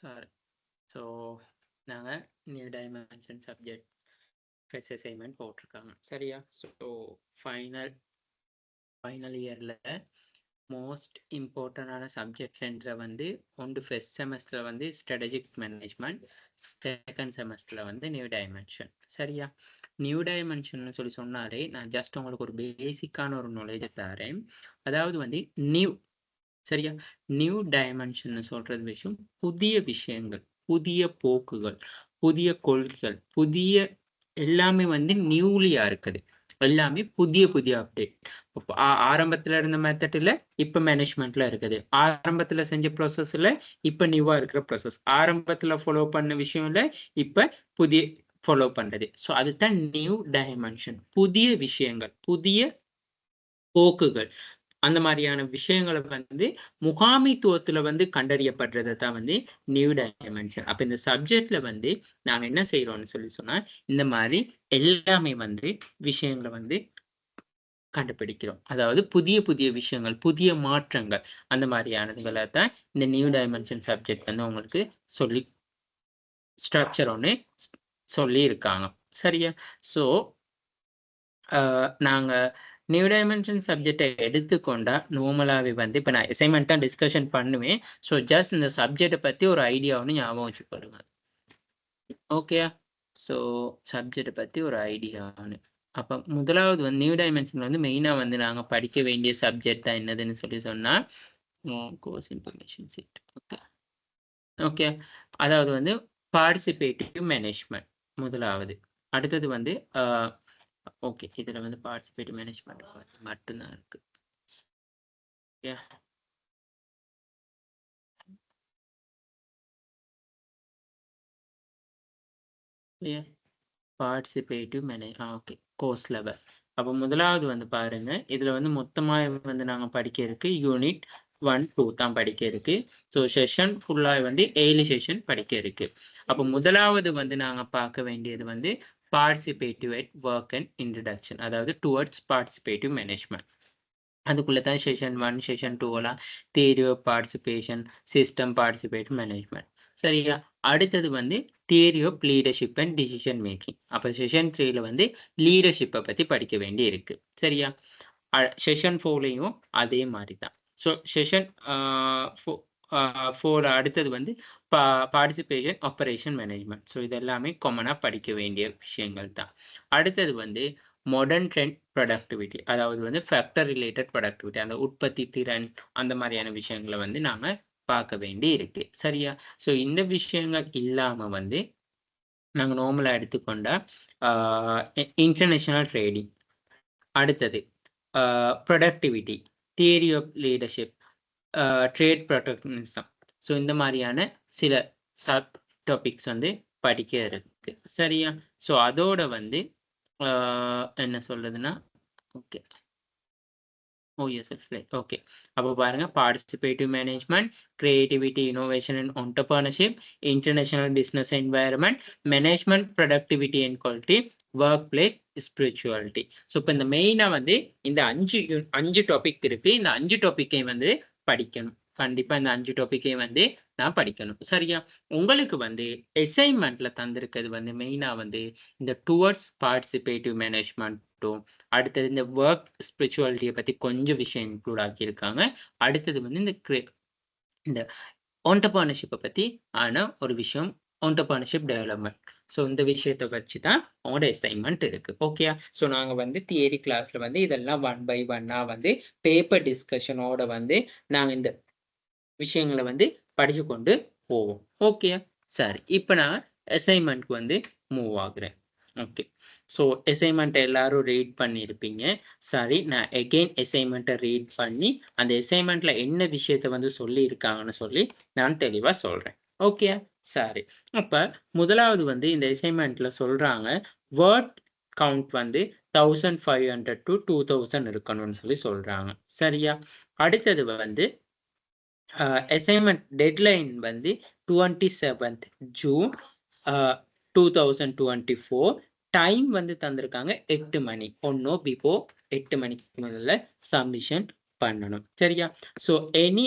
Sorry. So நாங்கள் new dimension subject ஃபெஸ் assignment போட்டிருக்காங்க சரியா. ஸோ ஃபைனல் இயரில் மோஸ்ட் இம்பார்ட்டண்டான சப்ஜெக்ட்ன்ற வந்து ஒன்று ஃபர்ஸ்ட் செமஸ்டரில் வந்து ஸ்ட்ராட்டஜிக் மேனேஜ்மெண்ட், செகண்ட் செமஸ்டரில் வந்து நியூ டைமென்ஷன் சரியா. நியூ டைமென்ஷன் சொல்லி சொன்னாலே நான் ஜஸ்ட் உங்களுக்கு ஒரு பேசிக்கான ஒரு நாலேஜை தரேன். அதாவது வந்து நியூ சரியா, நியூ டைமென்ஷன் சொல்றது விஷயம் புதிய விஷயங்கள், புதிய போக்குகள், புதிய கொள்கைகள், புதிய எல்லாமே வந்து நியூலியா இருக்குது. எல்லாமே புதிய புதிய அப்டேட். ஆரம்பத்துல இருந்த மெத்தட்ல இப்ப மேனேஜ்மெண்ட்ல இருக்குது. ஆரம்பத்துல செஞ்ச ப்ராசஸ்ல இப்ப நியூவா இருக்கிற ப்ராசஸ். ஆரம்பத்துல ஃபாலோ பண்ண விஷயம்ல இப்ப புதிய ஃபாலோ பண்றது. ஸோ அதுதான் நியூ டைமென்ஷன். புதிய விஷயங்கள், புதிய போக்குகள், அந்த மாதிரியான விஷயங்களை வந்து முகாமைத்துவத்துல வந்து கண்டறியப்படுறதை தான் வந்து நியூ டைமென்ஷன். அப்ப இந்த சப்ஜெக்ட்ல வந்து நாங்க என்ன செய்யறோம்னு சொல்லி சொன்னா இந்த மாதிரி எல்லாமே வந்து விஷயங்களை வந்து கண்டுபிடிக்கிறோம். அதாவது புதிய புதிய விஷயங்கள், புதிய மாற்றங்கள், அந்த மாதிரியானதுகளை தான் இந்த நியூ டைமென்ஷன் சப்ஜெக்ட் வந்து உங்களுக்கு சொல்லி ஸ்ட்ரக்சர் ஒன்று சொல்லி இருக்காங்க சரியா. ஸோ நாங்க நியூ டைமென்ஷன் சப்ஜெக்டை எடுத்துக்கொண்டா நார்மலாகவே வந்து இப்போ நான் அசைன்மெண்ட் தான் டிஸ்கஷன் பண்ணுவேன். ஸோ ஜஸ்ட் இந்த சப்ஜெக்டை பற்றி ஒரு ஐடியாவுன்னு ஞாபகம் வச்சுக்கொள்ளுங்க. ஓகே, ஸோ சப்ஜெக்டை பற்றி ஒரு ஐடியான்னு அப்போ முதலாவது வந்து நியூ டைமென்ஷன் வந்து மெயினாக வந்து நாங்கள் படிக்க வேண்டிய சப்ஜெக்ட் தான் என்னதுன்னு சொல்லி சொன்னால் course information set. Okay okay, அதாவது வந்து பார்ட்டிசிபேட்டிவ் மேனேஜ்மெண்ட் முதலாவது. அடுத்தது வந்து ஓகே, இதில் வந்து பார்ட்டிசிபேட்டிவ் மேனேஜ்மெண்ட் மட்டும்தான் இருக்கு. Participative manage okay course levels. அப்போ முதலாவது வந்து பாருங்க, இதுல வந்து மொத்தமாக வந்து நாங்கள் படிக்க இருக்கு யூனிட் 1, 2 தான் படிக்க இருக்கு. ஸோ செஷன் ஃபுல்லாக வந்து 7 செஷன் படிக்க இருக்கு. அப்போ முதலாவது வந்து நாங்கள் பார்க்க வேண்டியது வந்து participative at work and introduction, அதாவது டுவர்ட்ஸ் பார்ட்டிசிபேட்டிவ் மேனேஜ்மெண்ட். அதுக்குள்ள தான் session 1, session 2 theory of participation, system participative management சரியா. அடுத்தது வந்து theory of leadership and decision making. அப்போ செஷன் 3ல வந்து லீடர்ஷிப்பை பற்றி படிக்க வேண்டி இருக்கு சரியா. செஷன் 4லையும் அதே மாதிரி தான். ஸோ செஷன் 4 அடுத்தது வந்து பார்ட்டிசிபேஷன் ஆப்பரேஷன் மேனேஜ்மெண்ட். ஸோ இது எல்லாமே காமனாக படிக்க வேண்டிய விஷயங்கள் தான். அடுத்தது வந்து மாடர்ன் ட்ரெண்ட் ப்ரொடக்டிவிட்டி, அதாவது வந்து ஃபேக்டர் ரிலேட்டட் ப்ரொடக்டிவிட்டி, அந்த உற்பத்தி திறன் அந்த மாதிரியான விஷயங்களை வந்து நாங்கள் பார்க்க வேண்டி இருக்கு சரியா. ஸோ இந்த விஷயங்கள் இல்லாமல் வந்து நாங்கள் நார்மலாக எடுத்துக்கொண்டா இன்டர்நேஷனல் ட்ரேடிங், அடுத்தது productivity, theory of leadership, trade protectionism. So இந்த மாதிரியான சில சப் டாபிக்ஸ் வந்து படிக்க இருக்கு சரியா. ஸோ அதோட வந்து என்ன சொல்றதுன்னா ஓகே ஓகே. அப்போ பாருங்க, participative management, creativity, innovation and entrepreneurship, international business environment, management, productivity and quality, work place, spirituality. So இப்போ இந்த மெயினாக வந்து இந்த அஞ்சு டாபிக் இருக்கு. இந்த 5 டாப்பிக்கை வந்து படிக்கணும். கண்டிப்பா இந்த 5 டாப்பிக்கை வந்து நான் படிக்கணும் சரியா. உங்களுக்கு வந்து அசைன்மெண்ட்ல தந்திருக்கிறது வந்து மெயினா வந்து இந்த டுவர்ட்ஸ் பார்ட்டிசிபேட்டிவ் மேனேஜ்மெண்ட்டும், அடுத்தது இந்த ஒர்க் ஸ்பிரிச்சுவாலிட்டியை பத்தி கொஞ்சம் விஷயம் இன்க்ளூட் ஆக்கியிருக்காங்க. அடுத்தது வந்து இந்த என்டர்பிரினர்ஷிப்பை பத்தி ஆன ஒரு விஷயம், என்டர்பிரினர்ஷிப் டெவலப்மெண்ட். ஸோ இந்த விஷயத்தை வச்சு தான் உங்களோட அசைன்மெண்ட் இருக்கு ஓகே. ஸோ நாங்கள் வந்து தியரி கிளாஸ்ல வந்து இதெல்லாம் 1 by 1 வந்து பேப்பர் டிஸ்கஷனோட வந்து நாங்கள் இந்த விஷயங்களை வந்து படிச்சு கொண்டு போவோம் ஓகே. சரி, இப்போ நான் அசைன்மெண்ட்க்கு வந்து மூவ் ஆகுறேன். ஓகே, ஸோ அசைன்மெண்ட்டை எல்லாரும் ரீட் பண்ணியிருப்பீங்க. சரி, நான் எகெயின் அசைன்மெண்ட்டை ரீட் பண்ணி அந்த அசைன்மெண்ட்ல என்ன விஷயத்தை வந்து சொல்லியிருக்காங்கன்னு சொல்லி நான் தெளிவாக சொல்கிறேன் ஓகே. சரி, அப்போ முதலாவது வந்து இந்த அசைன்மெண்ட்ல சொல்கிறாங்க வேர்ட் கவுண்ட் வந்து 1500 to 2000 இருக்கணும்னு சொல்லி சொல்கிறாங்க சரியா. அடுத்தது வந்து அசைன்மெண்ட் டெட்லைன் வந்து 27th June 2024. டைம் வந்து தந்திருக்காங்க 8 மணி. ஒன்னும் பிஃபோ 8 மணிக்கு முதல்ல சப்மிஷன் பண்ணணும் சரியா. So any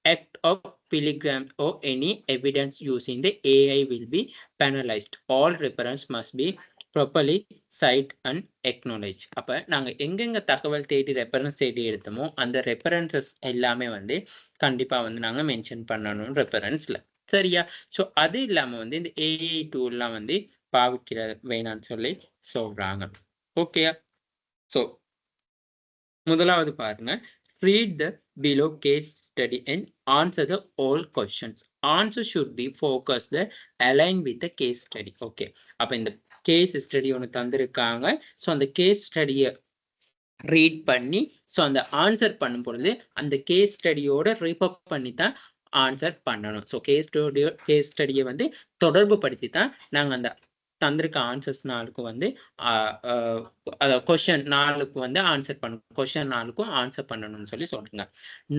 act of polygram or any evidence using the AI will be penalized. All reference must be properly cite and acknowledge. அப்ப நாங்க எங்கெங்க தகவல் தேடி ரெஃபரன்ஸ் தேடி எடுத்தோமோ அந்த ரெஃபரன்சஸ் எல்லாமே வந்து கண்டிப்பா வந்து நாங்க மென்ஷன் பண்ணணும் ரெஃபரன்ஸ்ல. சரியா? ஸோ அது இல்லாம வந்து இந்த ஏஐ டூல்லாம் வந்து பாவிக்கிற வேணான்னு சொல்லி சொல்றாங்க. ஓகேயா? ஸோ முதலாவது பாருங்க, read the below case study and answer the all questions. Answer should be focused aligned with the case study. Okay, அப்ப இந்த கேஸ் ஸ்டடி ஒன்று தந்திருக்காங்க. ஸோ அந்த கேஸ் ஸ்டடியை ரீட் பண்ணி ஸோ அந்த ஆன்சர் பண்ணும் பொழுது அந்த கேஸ் ஸ்டடியோட ரிப்பப் பண்ணி தான் ஆன்சர் பண்ணணும். ஸோ கேஸ் ஸ்டடியை வந்து தொடர்பு படுத்தி தான் நாங்கள் அந்த தந்திருக்க ஆன்சர்ஸ் 4க்கு வந்து கொஸ்டின் 4க்கு வந்து ஆன்சர் பண்ணணும். கொஸ்டின் 4க்கும் ஆன்சர் பண்ணணும்னு சொல்லி சொல்றீங்க.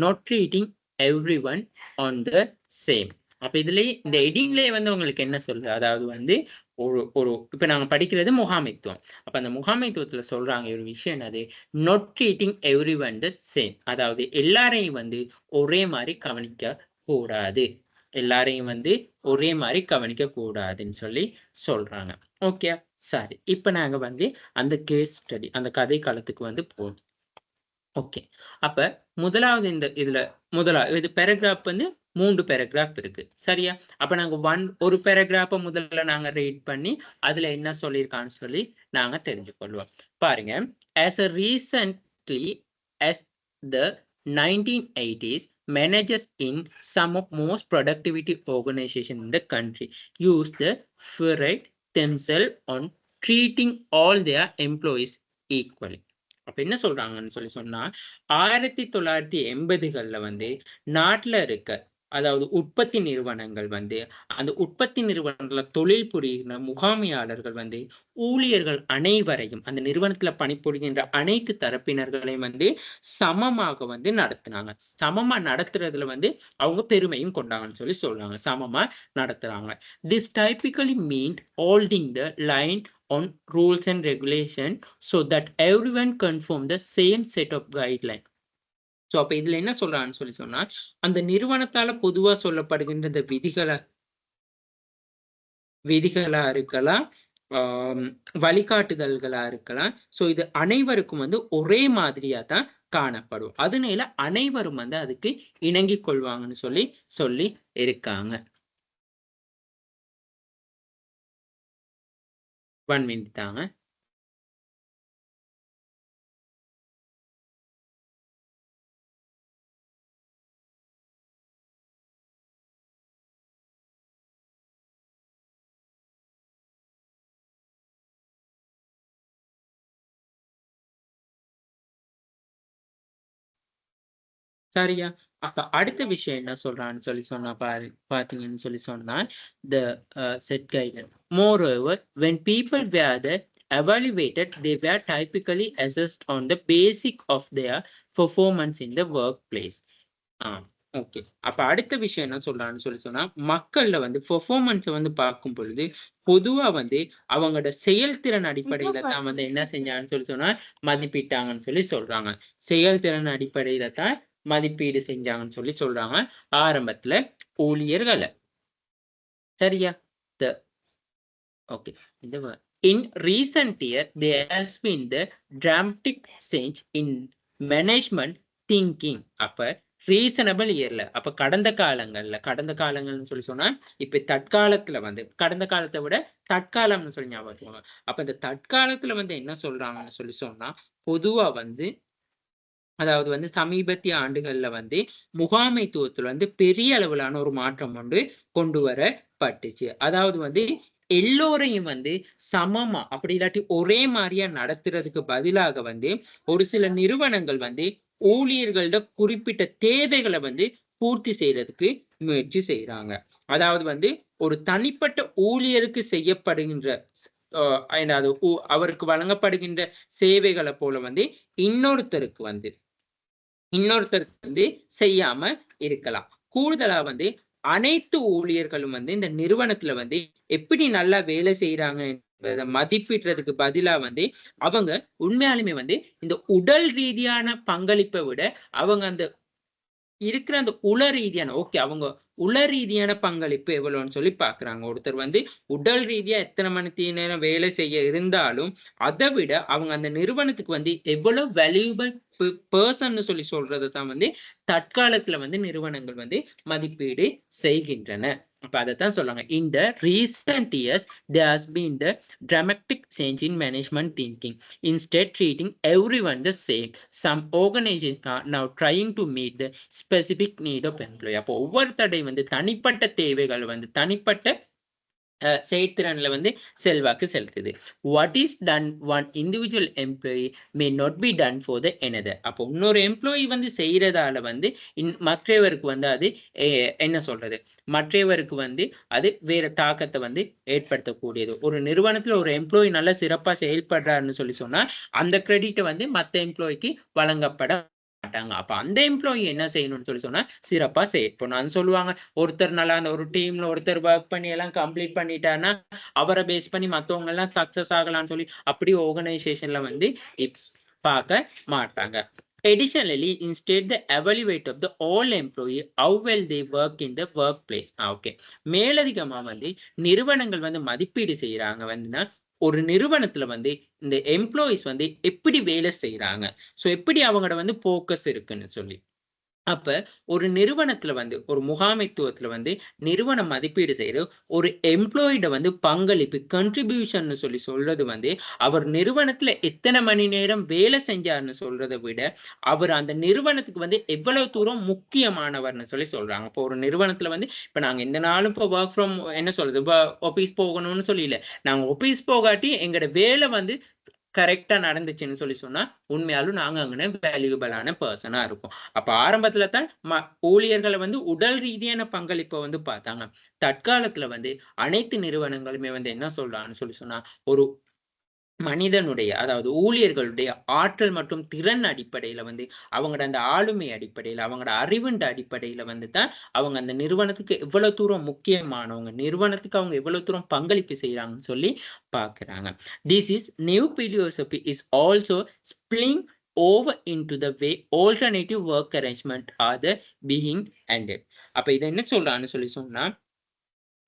Not treating every one on the same. அப்ப இதுலயே இந்த எடிங்லயே வந்து உங்களுக்கு என்ன சொல்லுது, அதாவது வந்து ஒரு இப்ப நாங்க படிக்கிறது முகாமைத்துவம். அப்ப அந்த முகாமைத்துவத்துல சொல்றாங்க ஒரு விஷயம் என்னது, not treating every one the same. அதாவது எல்லாரையும் வந்து ஒரே மாதிரி கவனிக்க கூடாது, எல்லாரையும் வந்து ஒரே மாதிரி கவனிக்க கூடாதுன்னு சொல்லி சொல்றாங்க. ஓகே, சரி. இப்ப நாங்க வந்து அந்த கேஸ் ஸ்டடி அந்த கதை காலத்துக்கு வந்து போகும். ஓகே, அப்ப முதலாவது இந்த இதுல இது பேராகிராஃப் வந்து 3 பேராகிராஃப் இருக்கு. சரியா? அப்ப நாங்க ஒரு பேராகிராஃப முதல்ல நாங்க ரீட் பண்ணி அதுல என்ன சொல்லியிருக்கான்னு சொல்லி நாங்க தெரிஞ்சுக்கொள்வோம். பாருங்க, as a recently as the 1980s, managers in some of most productivity organizations in the country use the pride themselves on treating all their employees equally. அப்ப என்ன சொல்றாங்கன்னு சொல்லி சொன்னா, 1980கள்ல வந்து நாட்டுல இருக்க அதாவது உற்பத்தி நிறுவனங்கள் வந்து அந்த உற்பத்தி நிறுவனங்கள தொழில் புரிகிற முகாமையாளர்கள் வந்து ஊழியர்கள் அனைவரையும் அந்த நிறுவனத்துல பணிபுரிகின்ற அனைத்து தரப்பினர்களையும் வந்து சமமாக வந்து நடத்தினாங்க. சமமா நடத்துறதுல வந்து அவங்க பெருமையும் கொண்டாங்கன்னு சொல்லி சொல்றாங்க. சமமா நடத்துறாங்க. This typically meant holding the line on rules and regulation so that everyone conform the same set of guidelines. So அப்ப இதுல என்ன சொல்றான்னு சொல்லி சொன்னா, அந்த நிறுவனத்தால பொதுவா சொல்லப்படுகின்ற இந்த விதிகளா இருக்கலாம், வழிகாட்டுதல்களா இருக்கலாம். ஸோ இது அனைவருக்கும் வந்து ஒரே மாதிரியா தான் காணப்படும். அதனால அனைவரும் வந்து அதுக்கு இணங்கிக் கொள்வாங்கன்னு சொல்லி இருக்காங்க. 1 minute தாங்க. சரியா? அப்ப அடுத்த விஷயம் என்ன சொல்றான்னு சொல்லி சொன்னா பாத்தீங்கன்னு சொல்லி சொன்னா, the set guideline. Moreover, when people were evaluated, they were typically assessed on the basic of their performance in the workplace. Okay, அப்ப அடுத்த விஷயம் என்ன சொல்றான்னு சொல்லி சொன்னா, மக்கள்ல வந்து பெர்ஃபார்மன்ஸை வந்து பார்க்கும் பொழுது பொதுவா வந்து அவங்களோட செயல்திறன் அடிப்படையில தான் வந்து என்ன செஞ்சாங்கன்னு சொல்லி சொன்னா மதிப்பிட்டாங்கன்னு சொல்லி சொல்றாங்க. செயல்திறன் அடிப்படையில தான் மதிப்பீடு செஞ்சாங்கன்னு சொல்லி சொல்றாங்க ஆரம்பத்துல ஊழியர்களை. சரியா? Okay, in recent year there has been the dramatic change in management thinking. அப்ப ரீசனபிள் இயர்ல அப்ப கடந்த காலங்கள்னு சொல்லி சொன்னா, இப்ப தற்காலத்துல வந்து கடந்த காலத்தை விட தற்காலம்னு சொல்லி ஞாபகம். அப்ப இந்த தற்காலத்துல வந்து என்ன சொல்றாங்கன்னு சொல்லி சொன்னா, பொதுவா வந்து அதாவது வந்து சமீபத்திய ஆண்டுகள்ல வந்து முகாமைத்துவத்துல வந்து பெரிய அளவிலான ஒரு மாற்றம் வந்து கொண்டு வரப்பட்டுச்சு. அதாவது வந்து எல்லோரையும் வந்து சமமா அப்படி இல்லாட்டி ஒரே மாதிரியா நடத்துறதுக்கு பதிலாக வந்து ஒரு சில நிறுவனங்கள் வந்து ஊழியர்களோட குறிப்பிட்ட தேவைகளை வந்து பூர்த்தி செய்யறதுக்கு முயற்சி செய்யறாங்க. அதாவது வந்து ஒரு தனிப்பட்ட ஊழியருக்கு செய்யப்படுகின்ற அவருக்கு வழங்கப்படுகின்ற சேவைகளை போல வந்து இன்னொருத்தருக்கு வந்து செய்யாம இருக்கலாம். கூடுதலா வந்து அனைத்து ஊழியர்களும் வந்து இந்த நிறுவனத்துல வந்து எப்படி நல்லா வேலை செய்யறாங்க என்பதை மதிப்பிடுறதுக்கு பதிலா வந்து அவங்க உண்மையாலுமே வந்து இந்த உடல் ரீதியான பங்களிப்பை விட அவங்க அந்த இருக்கிற அந்த உள ரீதியான அவங்க உள ரீதியான பங்களிப்பு எவ்வளவுன்னு சொல்லி பாக்குறாங்க. ஒருத்தர் வந்து உடல் ரீதியா எத்தனை மணி நேரம் வேலை செய்ய இருந்தாலும் அதை விட அவங்க அந்த நிறுவனத்துக்கு வந்து எவ்வளவு வேல்யூபிள் பர்சன் சொல்லி சொல்றதை தான் வந்து தற்காலத்துல வந்து நிறுவனங்கள் வந்து மதிப்பீடு செய்கின்றன. அப்ப அதைத்தான் சொல்றாங்க. In the recent years, there has been the dramatic change in management thinking. Instead, treating everyone the same. Some organizations are now trying to meet the specific need of employee. அப்போ ஒவ்வொரு தடை வந்து தனிப்பட்ட தேவைகள் வந்து தனிப்பட்ட செயற்திறன்ல வந்து செல்வாக்கு செலுத்துது. What is done one individual employee may not be done for the another. அப்போ இன்னொரு எம்ப்ளாயி வந்து செய்யறதால வந்து மற்றவருக்கு வந்து அது என்ன சொல்றது, மற்றவருக்கு வந்து அது வேற தாக்கத்தை வந்து ஏற்படுத்தக்கூடியது. ஒரு நிறுவனத்துல ஒரு எம்ப்ளாயி நல்லா சிறப்பா செயல்படுறாருன்னு சொல்லி சொன்னா அந்த கிரெடிட்டை வந்து மற்ற எம்ப்ளாயிக்கு வழங்கப்பட மாட்டாங்க. அப்ப அந்த எம்ப்ளாயி என்ன செய்யணும்னு சொல்லி சொன்னா சிறப்பா செயற்படணும் சொல்லுவாங்க. ஒருத்தர் நல்லா அந்த ஒரு டீம்ல ஒருத்தர் ஒர்க் பண்ணி எல்லாம் கம்ப்ளீட் பண்ணிட்டாருன்னா அவரை பேஸ் பண்ணி மத்தவங்க எல்லாம் சக்சஸ் ஆகலாம்னு சொல்லி அப்படி ஆர்கனைசேஷன்ல வந்து பார்க்க மாட்டாங்க. Additionally, instead the evaluate of the all employee how well they work in the workplace. Okay. மேலதிகமா வந்து நிறுவனங்கள் வந்து மதிப்பீடு செய்யறாங்க வந்துன்னா ஒரு நிறுவனத்துல வந்து இந்த எம்ப்ளாயிஸ் வந்து எப்படி வேலை செய்யறாங்க, சோ எப்படி அவங்களோட வந்து போக்கஸ் இருக்குன்னு சொல்லி. அப்ப ஒரு நிறுவனத்துல வந்து ஒரு முகாமைத்துவத்துல வந்து நிறுவனம் மதிப்பீடு செய்யறது ஒரு எம்ப்ளாயிட வந்து பங்களிப்பு கண்ட்ரிபியூஷன் சொல்லி சொல்றது வந்து அவர் நிறுவனத்துல எத்தனை மணி நேரம் வேலை செஞ்சாருன்னு சொல்றதை விட அவர் அந்த நிறுவனத்துக்கு வந்து எவ்வளவு தூரம் முக்கியமானவர்னு சொல்லி சொல்றாங்க. இப்போ ஒரு நிறுவனத்துல வந்து இப்ப நாங்க இந்த நாளும் இப்போ ஒர்க் ஃப்ரம் என்ன சொல்றது ஆபீஸ் போகணும்னு சொல்லல, நாங்க ஆபீஸ் போகாட்டி எங்களோட வேலை வந்து கரெக்டா நடந்துச்சுன்னு சொல்லி சொன்னா உண்மையாலும் நாங்க அங்கே வேல்யூபிளான பர்சனா இருக்கும். அப்ப ஆரம்பத்துல தான் ஊழியர்களை வந்து உடல் ரீதியான பங்களிப்பை வந்து பார்த்தாங்க. தற்காலத்துல வந்து அனைத்து நிறுவனங்களுமே வந்து என்ன சொல்றான்னு சொல்லி சொன்னா ஒரு மனிதனுடைய அதாவது ஊழியர்களுடைய ஆற்றல் மற்றும் திறன் அடிப்படையில வந்து அவங்களோட அந்த ஆளுமை அடிப்படையில அவங்களோட அறிவுண்ட அடிப்படையில வந்து தான் அவங்க அந்த நிறுவனத்துக்கு எவ்வளவு தூரம் முக்கியமானவங்க, நிறுவனத்துக்கு அவங்க எவ்வளவு தூரம் பங்களிப்பு செய்யறாங்கன்னு சொல்லி பாக்குறாங்க. This is new philosophy is also spilling over into the way alternative work arrangement are the being ended. அப்ப இதை என்ன சொல்றான்னு சொல்லி சொன்னா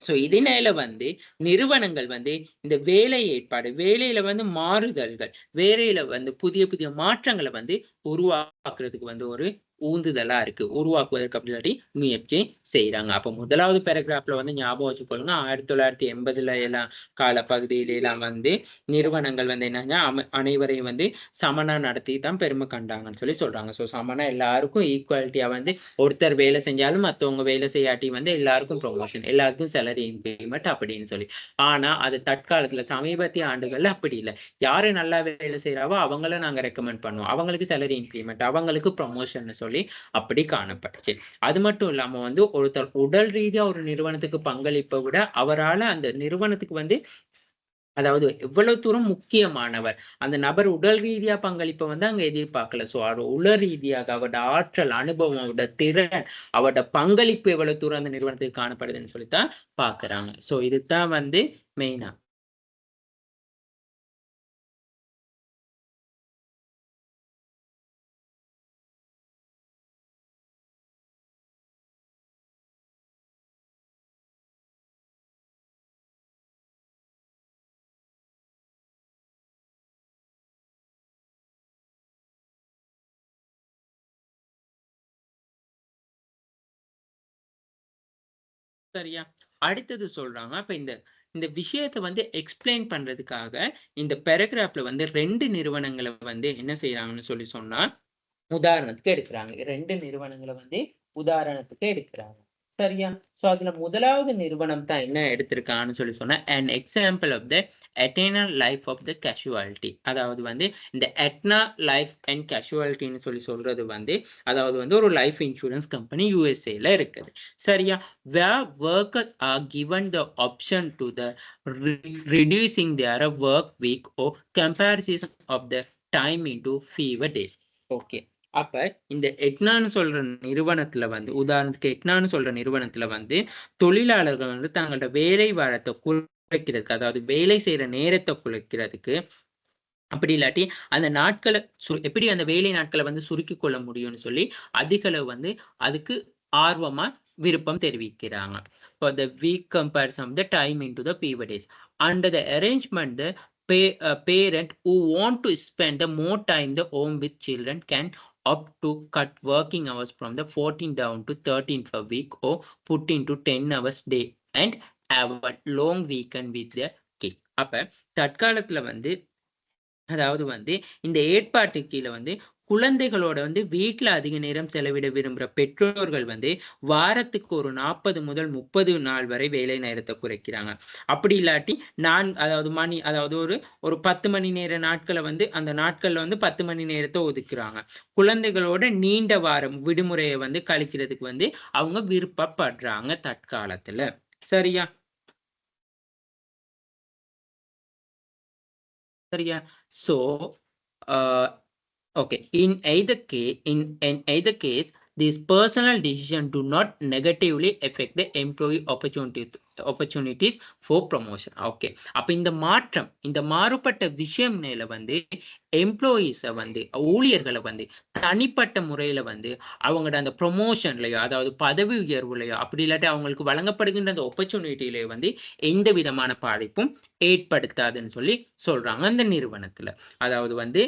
சோ இதனால வந்து நிறுவனங்கள் வந்து இந்த வேலை ஏற்பாடு வேலையில வந்து மாறுதல்கள் வேலையில வந்து புதிய புதிய மாற்றங்களை வந்து உருவாக்குறதுக்கு வந்து ஒரு ஊந்துதலா இருக்கு, உருவாக்குவதற்கு அப்படி முயற்சி செய்யறாங்க. அப்ப முதலாவது பேராகிராஃப்ல வந்து ஞாபகம் வச்சுக்கொள்ளுங்க, 1980 எல்லாம் கால பகுதியில எல்லாம் வந்து நிறுவனங்கள் வந்து என்னன்னா அனைவரையும் வந்து சமனா நடத்தி தான் பெருமை கண்டாங்கன்னு சொல்லி சொல்றாங்க. சோ சமனா எல்லாருக்கும் ஈக்குவாலிட்டியா வந்து ஒருத்தர் வேலை செஞ்சாலும் மத்தவங்க வேலை செய்யாட்டி வந்து எல்லாருக்கும் ப்ரொமோஷன், எல்லாருக்கும் சேலரி இன்கிரிமெண்ட் அப்படின்னு சொல்லி. ஆனா அது தற்காலத்துல சமீபத்திய ஆண்டுகள்ல அப்படி இல்லை. யாரு நல்லா வேலை செய்யறாவோ அவங்கள நாங்க ரெக்கமெண்ட் பண்ணுவோம், அவங்களுக்கு சேலரி இன்கிரிமெண்ட், அவங்களுக்கு ப்ரொமோஷன் சொல்லி அப்படி காணப்பட்டுச்சு. அது மட்டும் இல்லாம வந்து ஒருத்தர் உடல் ரீதியா ஒரு நிறுவனத்துக்கு பங்களிப்பை விட அவரால் அந்த நிறுவனத்துக்கு வந்து அதாவது எவ்வளவு தூரம் முக்கியமானவர் அந்த நபர் உடல் ரீதியா பங்களிப்பை வந்து அங்க எதிர்பார்க்கல. சோ அவர் உள ரீதியாக அவரோட ஆற்றல் அனுபவம் அவரோட திறன் அவரோட பங்களிப்பு எவ்வளவு தூரம் அந்த நிறுவனத்துக்கு காணப்படுதுன்னு சொல்லித்தான் பாக்குறாங்க. சோ இதுதான் வந்து மெயினா. சரியா, அடுத்தது சொல்றாங்க. அப்ப இந்த இந்த விஷயத்தை வந்து எக்ஸ்பிளைன் பண்றதுக்காக இந்த பேராகிராஃப்ல வந்து 2 நிறுவனங்களை வந்து என்ன செய்யறாங்கன்னு சொல்லி சொன்னா உதாரணத்துக்கு எடுக்கிறாங்க. 2 நிறுவனங்களை வந்து உதாரணத்துக்கு எடுக்கிறாங்க. சரியா, சோ அதுல முதலாவது நிறுவனம் தான் என்ன எடுத்திருக்கான்னு சொல்லி சொன்னா an example of the eternal life of the casualty. அதாவது வந்து இந்த எட்னா லைஃப் அண்ட் கேஷுவாலிட்டின்னு சொல்லி சொல்றது வந்து அதாவது வந்து ஒரு லைஃப் இன்சூரன்ஸ் கம்பெனி யூஎஸ்ஏல இருக்குது. சரியா, where workers are given the option to the reducing their work week or comparison of the time into fewer days. Okay, அப்ப இந்த எட்னான்னு சொல்ற நிறுவனத்துல வந்து உதாரணத்துக்கு எட்னான்னு சொல்ற நிறுவனத்துல வந்து தொழிலாளர்கள் வந்து தங்களோட வேலை வாரத்தை குறைக்கிறதுக்கு அதாவது வேலை செய்யற நேரத்தை குறைக்கிறதுக்கு அப்படி இல்லாட்டி அந்த நாட்களை எப்படி அந்த வேலை நாட்களை வந்து சுருக்கிக் கொள்ள முடியும்னு சொல்லி அதிக அளவு வந்து அதுக்கு ஆர்வமா விருப்பம் தெரிவிக்கிறாங்க. For the week comparison of the time into the pivot days. Under the arrangement, the parent who want to spend the more time the home with children can opt to cut working hours from the 14 down to 13 per week or put into 10 hours day and have a long weekend with their kids. அப்ப தற்காலத்துல வந்து அதாவது வந்து இந்த ஏற்பாட்டு கீழே வந்து குழந்தைகளோட வந்து வீட்டுல அதிக நேரம் செலவிட விரும்புற பெற்றோர்கள் வந்து வாரத்துக்கு ஒரு 40 முதல் 30 நாள் வரை வேலை நேரத்தை குறைக்கிறாங்க. அப்படி இல்லாட்டி அதாவது ஒரு 10 மணி நேர நாட்களை வந்து அந்த நாட்கள்ல வந்து 10 மணி நேரத்தை ஒதுக்குறாங்க. குழந்தைகளோட நீண்ட வாரம் விடுமுறையை வந்து கழிக்கிறதுக்கு வந்து அவங்க விருப்பப்படுறாங்க தற்காலத்துல. சரியா? So okay, in either case this personal decision do not negatively affect the employee opportunities for promotion. Okay, அப்ப இந்த மாறுபட்ட விஷயம் மேல வந்து எம்ப்ளாயீஸை வந்து ஊழியர்களை வந்து தனிப்பட்ட முறையில வந்து அவங்களோட அந்த ப்ரொமோஷன்லயோ அதாவது பதவி உயர்வுலையோ அப்படி இல்லாட்டி அவங்களுக்கு வழங்கப்படுகின்ற அந்த ஆப்பர்ச்சுனிட்டிலையோ வந்து எந்த விதமான பாதிப்பும் ஏற்படுத்தாதுன்னு சொல்லி சொல்றாங்க அந்த நிறுவனத்துல. அதாவது வந்து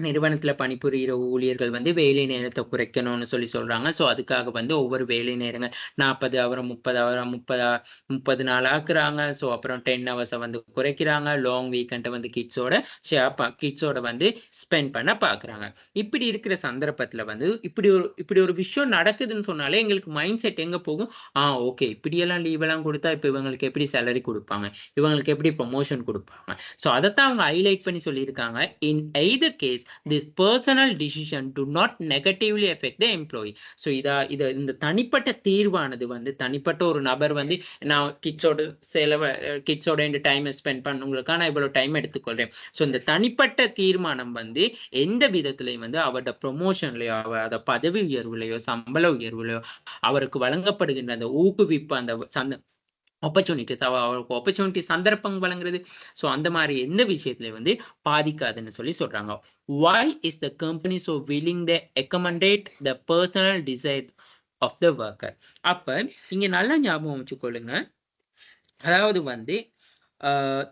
நிறுவனத்துல பணிபுரிகிற ஊழியர்கள் வந்து வேலை நேரத்தை குறைக்கணும்னு சொல்லி சொல்றாங்க. ஸோ அதுக்காக வந்து ஒவ்வொரு வேலை நேரங்கள் 40 ஹவரம் 30 ஹவரம் 30 நாள் ஆக்குறாங்க. ஸோ அப்புறம் 10 ஹவர்ஸை வந்து குறைக்கிறாங்க. லாங் வீக்கெண்டை வந்து கிட்ஸோட வந்து ஸ்பெண்ட் பண்ண பாக்குறாங்க. இப்படி இருக்கிற சந்தர்ப்பத்துல வந்து இப்படி ஒரு விஷயம் நடக்குதுன்னு சொன்னாலே எங்களுக்கு மைண்ட் செட் எங்க போகும்? ஓகே, இப்படியெல்லாம் லீவ் எல்லாம் கொடுத்தா இப்ப இவங்களுக்கு எப்படி சேலரி கொடுப்பாங்க, இவங்களுக்கு எப்படி ப்ரொமோஷன் கொடுப்பாங்க. ஸோ அதைத்தான் அவங்க ஹைலைட் பண்ணி சொல்லியிருக்காங்க. In either case this personal decision do not negatively affect the employee. So இந்த தனிப்பட்ட தீர்வானது வந்து தனிப்பட்ட ஒரு நபர் வந்து நான் கிட்ஸோட இந்த டைம் ஸ்பெண்ட் பண்ணுங்களுக்காக நான் இவ்வளவு டைம் எடுத்துக்கொள்றேன். ஸோ இந்த தனிப்பட்ட தீர்மானம் வந்து எந்த விதத்திலையும் வந்து அவரோட ப்ரொமோஷன்லயோ அவரோட பதவி உயர்வுலையோ சம்பள உயர்வுலையோ அவருக்கு வழங்கப்படுகின்ற அந்த ஊக்குவிப்பு அந்த ஆப்பர்ச்சுனிட்டி சந்தர்ப்பம் வழங்குறது. ஸோ அந்த மாதிரி எந்த விஷயத்துல வந்து பாதிக்காதுன்னு சொல்லி சொல்றாங்க. Why is the company so willing to accommodate the personal desire of the worker? அப்ப இங்க நல்லா ஞாபகம் வச்சுக்கொள்ளுங்க. அதாவது வந்து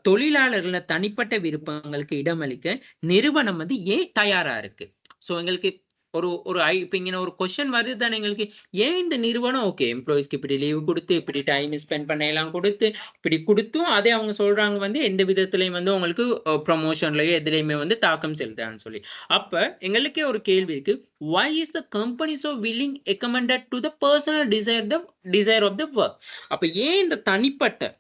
தொழிலாளர்கள தனிப்பட்ட விருப்பங்களுக்கு இடமளிக்க நிறுவனம் வந்து ஏன் தயாரா இருக்கு? ஸோ எங்களுக்கு இப்ப இங்க ஒரு கொஸ்டின் வருது தானே எங்களுக்கு, ஏன் இந்த நிறுவனம் ஓகே எம்ப்ளாயிஸ்க்கு இப்படி லீவ் கொடுத்து இப்படி டைம் ஸ்பெண்ட் பண்ண எல்லாம் கொடுத்து இப்படி கொடுத்தும் அதே அவங்க சொல்றாங்க வந்து எந்த விதத்திலையும் வந்து உங்களுக்கு ப்ரமோஷன்லயோ எதுலையுமே வந்து தாக்கம் செலுத்தான்னு சொல்லி. அப்ப எங்களுக்கே ஒரு கேள்வி இருக்கு, why is the company so willing recommended to the personal desire of the work? அப்ப ஏன் இந்த தனிப்பட்ட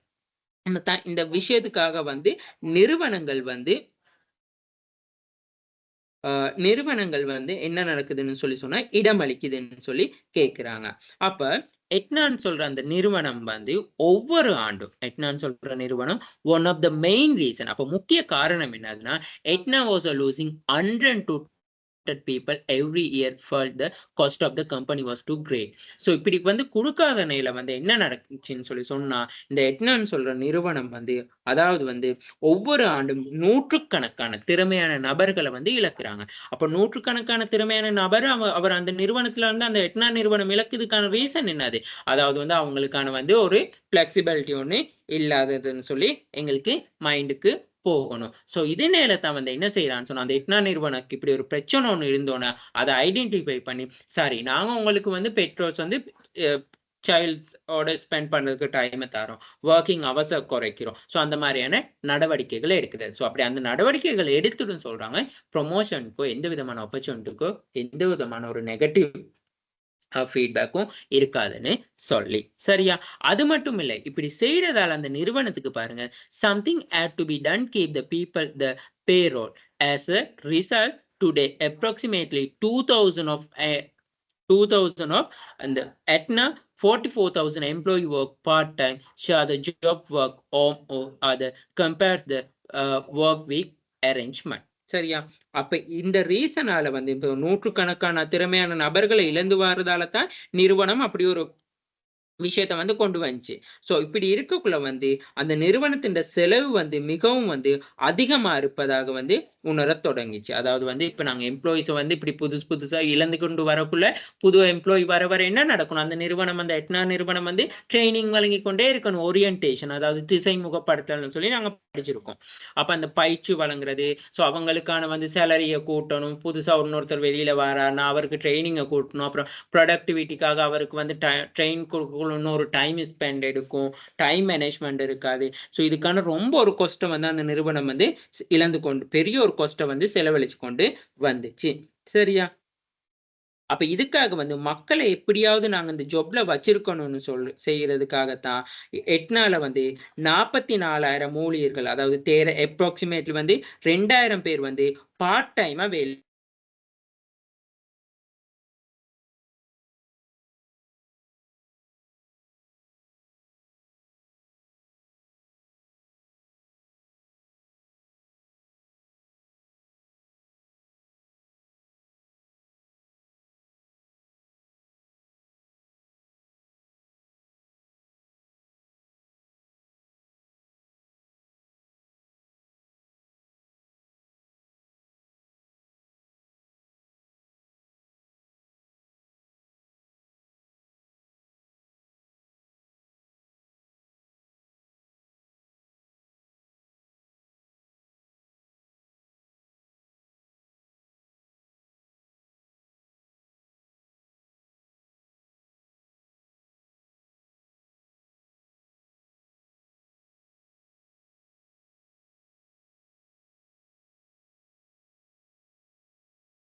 இந்த விஷயத்துக்காக வந்து நிறுவனங்கள் வந்து என்ன நடக்குதுன்னு சொல்லி சொன்னா இடமளிக்குதுன்னு சொல்லி கேட்கிறாங்க. அப்ப எட்னான்னு சொல்ற அந்த நிறுவனம் வந்து ஒவ்வொரு ஆண்டும் one of the main reason, அப்ப முக்கிய காரணம் என்னதுன்னா Aetna was losing 102 people every year felt the cost of the company was too great. So இப்படி வந்து கொடுக்காத நிலையில வந்து என்ன நடக்குச்சுன்னு சொல்லி சொன்னா இந்த எட்னான்னு சொல்ற நிறுவனம் வந்து அதாவது வந்து ஒவ்வொரு ஆண்டும் நூற்றுக்கணக்கான திறமையான நபர்களை வந்து இழக்கிறாங்க. அப்ப நூற்றுக்கணக்கான திறமையான நபர் அவர் அந்த நிறுவனத்துல வந்து அந்த எட்னா நிறுவனம் இழக்குதுக்கான ரீசன் என்னது? அதாவது வந்து அவங்களுக்கான வந்து ஒரு பிளெக்சிபிலிட்டி ஒண்ணு இல்லாததுன்னு சொல்லி எங்களுக்கு மைண்டுக்கு போகணும். ஸோ இதே நேரத்தான் வந்து என்ன செய்யறான்னு சொன்னா அந்த எட்னா நிறுவனத்துக்கு இப்படி ஒரு பிரச்சனை ஒன்று இருந்தோன்னா அதை ஐடென்டிஃபை பண்ணி சரி நாங்க உங்களுக்கு வந்து பெட்ரோல்ஸ் வந்து சைல்ட்ஸோட ஸ்பெண்ட் பண்றதுக்கு டைமை தரோம், ஒர்க்கிங் அவர்ஸை குறைக்கிறோம். ஸோ அந்த மாதிரியான நடவடிக்கைகளை எடுக்குது. ஸோ அப்படி அந்த நடவடிக்கைகள் எடுத்துடும் சொல்றாங்க ப்ரொமோஷனுக்கோ எந்த விதமான ஆப்பர்ச்சுனிட்டிக்கோ எந்த விதமான ஒரு நெகட்டிவ் ஃபீட்பேக்கும் இருக்காதுன்னு சொல்லி. சரியா? அது மட்டும் இல்லை, இப்படி செய்யறதால அந்த நிறுவனத்துக்கு பாருங்க something had to be done keep the people the payroll. As a result today approximately 2000 of and Aetna 44,000 employee work part-time, share the job work home or other compared the work week arrangement. சரியா? அப்ப இந்த ரீசனால வந்து இப்ப நூற்றுக்கணக்கான திறமையான நபர்களை இழந்து வர்றதால தான் நிறுவனம் அப்படி ஒரு விஷயத்த வந்து கொண்டு வந்துச்சு. ஸோ இப்படி இருக்கக்குள்ள வந்து அந்த நிறுவனத்தின் செலவு வந்து மிகவும் வந்து அதிகமா இருப்பதாக வந்து உணரத் தொடங்கிச்சு. அதாவது வந்து இப்ப நாங்க எம்ப்ளாயீஸ வந்து இப்படி புதுசா இழந்து கொண்டு வரக்குள்ள, புது எம்ப்ளாயி வர வர என்ன நடக்கணும்? அந்த நிறுவனம் அந்த எட்னா நிறுவனம் வந்து ட்ரெய்னிங் வழங்கிக் கொண்டே இருக்கணும். ஓரியன்டேஷன் அதாவது திசைமுகப்படுத்தல்னு சொல்லி நாங்க படிச்சிருக்கோம். அப்ப அந்த பயிற்சி வழங்குறது, ஸோ அவங்களுக்கான வந்து சேலரிய கூட்டணும். புதுசா இன்னொருத்தர் வெளியில வராருன்னா, அவருக்கு ட்ரெய்னிங்க கூட்டணும். அப்புறம் ப்ரொடக்டிவிட்டிக்காக அவருக்கு வந்து ட்ரெயின் கொடுக்கணும்னு ஒரு டைம் ஸ்பெண்ட் எடுக்கும். டைம் மேனேஜ்மெண்ட் இருக்காது. ஸோ இதுக்கான ரொம்ப ஒரு காஸ்ட்ட வந்து அந்த நிறுவனம் வந்து இழந்து கொண்டு பெரிய ஒரு காஸ்ட்ட வந்து செலவழிச்சு கொண்டு வந்துச்சு. சரியா? அப்ப இதுக்காக வந்து மக்கள எப்படியாவது நாங்க இந்த ஜாப்ல வச்சிருக்கணும்னு செய்யறதுக்காகத்தான் எட்னால வந்து 44,000 ஊழியர்கள் அதாவது அப்ராக்ஸிமேட்லி வந்து 2,000 பேர் வந்து பார்ட் டைமா வேலை